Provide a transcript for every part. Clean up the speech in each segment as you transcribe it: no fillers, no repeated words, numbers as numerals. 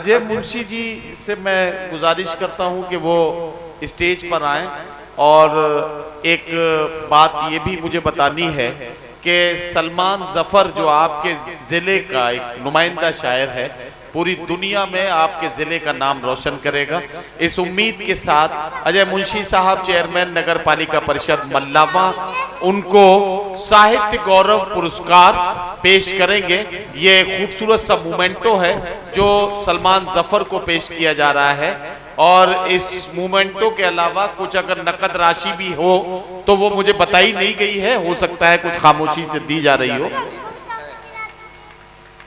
अजय मुंशी जी से मैं गुजारिश करता हूं कि वो स्टेज पर आएं और एक बात ये भी मुझे बतानी है कि सलमान जफर जो आपके ज़िले का एक नुमाइंदा शायर है, पूरी दुनिया में आपके ज़िले का नाम रोशन करेगा। इस उम्मीद के साथ अजय मुंशी साहब चेयरमैन नगर पालिका परिषद मल्लावा उनको साहित्य गौरव पुरस्कार पेश करेंगे। ये खूबसूरत सा मोमेंटो है जो सलमान जफर को पेश किया जा रहा है और इस मोमेंटो के अलावा कुछ अगर नकद राशि भी हो तो वो मुझे बताई नहीं गई है, हो सकता है कुछ खामोशी से दी जा रही हो।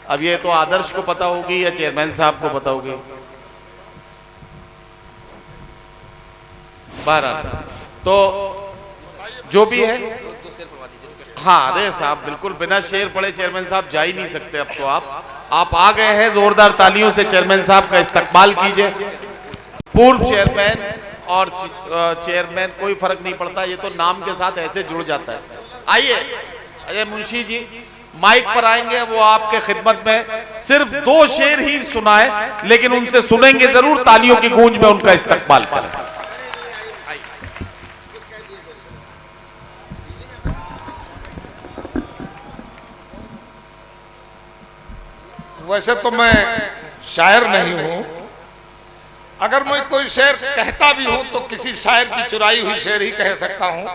अब ये तो आदर्श को पता होगी या चेयरमैन साहब को पता होगी। बहरहाल तो जो भी है, हाँ अरे साहब बिल्कुल बिना शेर पढ़े चेयरमैन साहब जा ही नहीं सकते। अब तो आप आ गए हैं, जोरदार तालियों से चेयरमैन साहब का इस्तकबाल कीजिए। पूर्व चेयरमैन और चेयरमैन कोई फर्क नहीं पड़ता, ये तो नाम के साथ ऐसे जुड़ जाता है। आइए अजय मुंशी जी माइक पर आएंगे, वो आपके खिदमत में सिर्फ 2 शेर ही सुनाए, लेकिन उनसे सुनेंगे जरूर, तालियों की गूंज में उनका इस्तकबाल करें। वैसे तो मैं शायर नहीं हूं, अगर मैं कोई शेर कहता भी हूं तो किसी शायर की चुराई हुई शेर ही कह सकता हूं,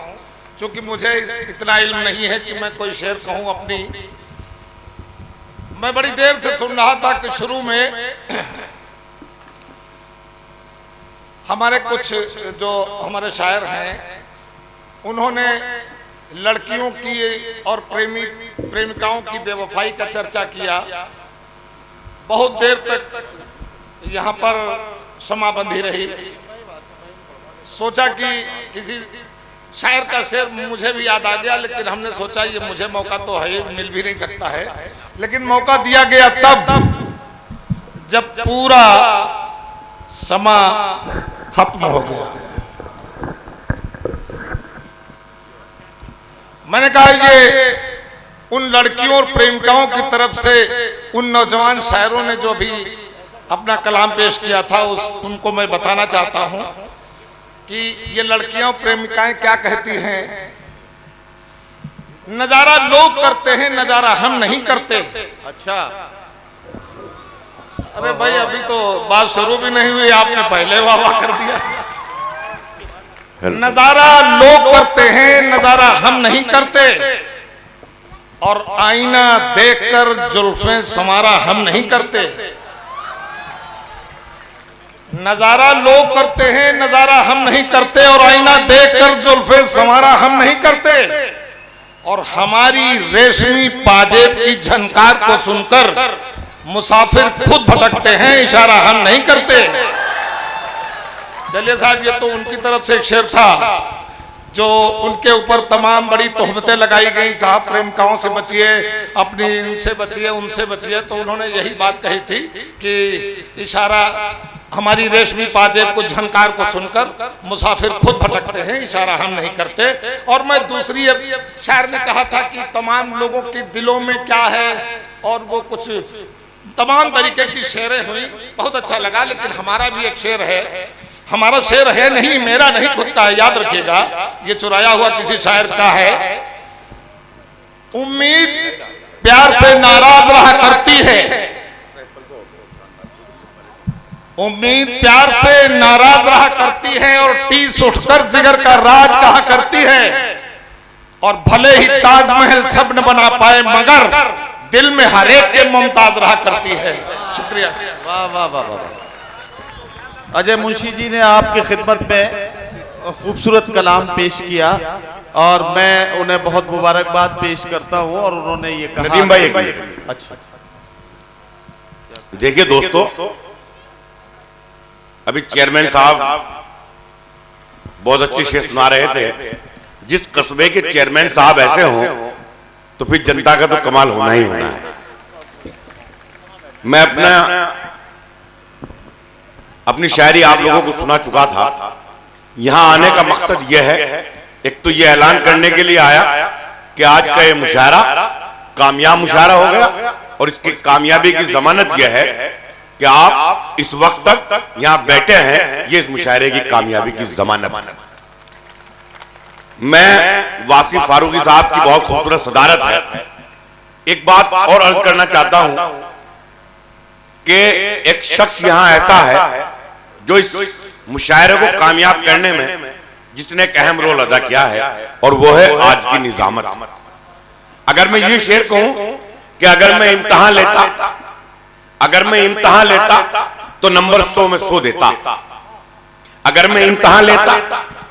क्योंकि मुझे इतना इल्म नहीं है कि मैं कोई शेर कहूं अपनी। मैं बड़ी देर से सुन रहा था कि शुरू में हमारे कुछ जो हमारे शायर हैं उन्होंने लड़कियों की और प्रेमिकाओं की बेवफाई का चर्चा किया। बहुत देर तक यहाँ पर समाबंदी रही। सोचा कि किसी शायर का शेर मुझे भी याद आ गया, लेकिन हमने सोचा ये मुझे मौका तो है, मिल भी नहीं सकता है, लेकिन मौका दिया गया तब जब पूरा समा खत्म हो गया। मैंने कहा ये उन लड़कियों और प्रेमिकाओं की तरफ से उन नौजवान शायरों ने जो भी अपना कलाम पेश किया था उनको मैं बताना चाहता हूं कि ये लड़कियां प्रेमिकाएं क्या कहती हैं। नजारा लोग करते हैं, नजारा हम नहीं करते। अच्छा, अरे भाई अभी तो बात शुरू भी नहीं हुई, आपने पहले वाह कर दिया। नजारा लोग करते हैं, नजारा हम नहीं करते, और आईना देखकर जुल्फें संवारा हम नहीं करते। नजारा लोग करते हैं, नजारा हम नहीं करते, और आईना देखकर जुल्फें संवारा हम नहीं करते, और हमारी रेशमी पाजेब की झनकार को सुनकर मुसाफिर खुद भटकते हैं, इशारा हम नहीं करते। चलिए साहब, ये तो उनकी तरफ से एक शेर था जो उनके ऊपर तमाम बड़ी तोहमतें लगाई गई। साहब प्रेमिकाओं से बचिए, अपनी इनसे बचिए, उनसे बचिए। तो उन्होंने यही बात कही थी कि इशारा हमारी रेशमी पाजेब को झनकार को सुनकर मुसाफिर खुद भटकते हैं, इशारा हम नहीं करते। और मैं दूसरी शायर ने कहा था कि तमाम लोगों के दिलों में क्या है, और वो कुछ तमाम तरीके की शेरें हुई, बहुत अच्छा लगा। लेकिन हमारा भी एक शेर है, हमारा शेर है नहीं, मेरा नहीं, खुद का है, याद रखिएगा, ये चुराया हुआ किसी शायर का है। उम्मीद प्यार से नाराज रहा करती है, उम्मीद प्यार से नाराज रहा करती है, और टीस उठकर जिगर का राज कहा करती है, और भले ही ताजमहल सब न बना पाए मगर दिल में हर एक के मुमताज रहा करती है। शुक्रिया। वाह वाह वाह वाह। अजय मुंशी जी ने आपकी खिदमत में खूबसूरत कलाम पेश किया और मैं उन्हें बहुत मुबारकबाद पेश करता हूं। और उन्होंने ये कहा, नदीम भाई अच्छा देखिए दोस्तों, अभी चेयरमैन साहब बहुत अच्छी शेर सुना रहे थे। जिस कस्बे के चेयरमैन साहब ऐसे हों तो फिर जनता का तो कमाल होना ही होना है। मैं अपनी शायरी आप लोगों को सुना चुका था। यहां आने का मकसद यह है, एक तो यह ऐलान करने के लिए आया कि आज का ये मुशायरा कामयाब मुशायरा हो गया, और इसकी कामयाबी की जमानत यह है कि आप इस वक्त तक यहां बैठे हैं, ये इस मुशायरे की कामयाबी की जमानत है। मैं वासी फारूकी साहब की बहुत खूबसूरत सदारत है। एक बात और अर्ज करना चाहता हूं कि एक शख्स यहां ऐसा है जो इस मुशायरे को कामयाब करने में जिसने एक अहम रोल अदा किया है, और वो है आज की निजामत। अगर मैं ये शेर कहूं कि अगर मैं इम्तिहान लेता तो नंबर 100 में 100 देता, अगर मैं इम्तिहान लेता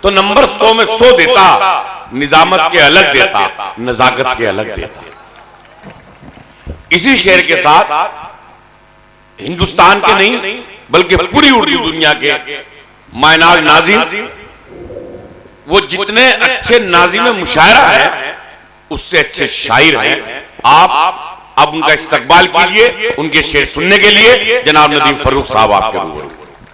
तो नंबर 100 में 100 देता, निजामत के अलग देता, नजाकत के अलग देता। इसी शेर के साथ हिंदुस्तान के नहीं बल्कि पूरी उर्दू दुनिया के मायनाज नाज़िम, वो जितने अच्छे नाज़िम मुशायरा है उससे अच्छे शायर हैं। आप अब उनका इस्तकबाल कीजिए, उनके शेर सुनने के लिए जनाब नदीम फर्रुख साहब आपके रूबरू।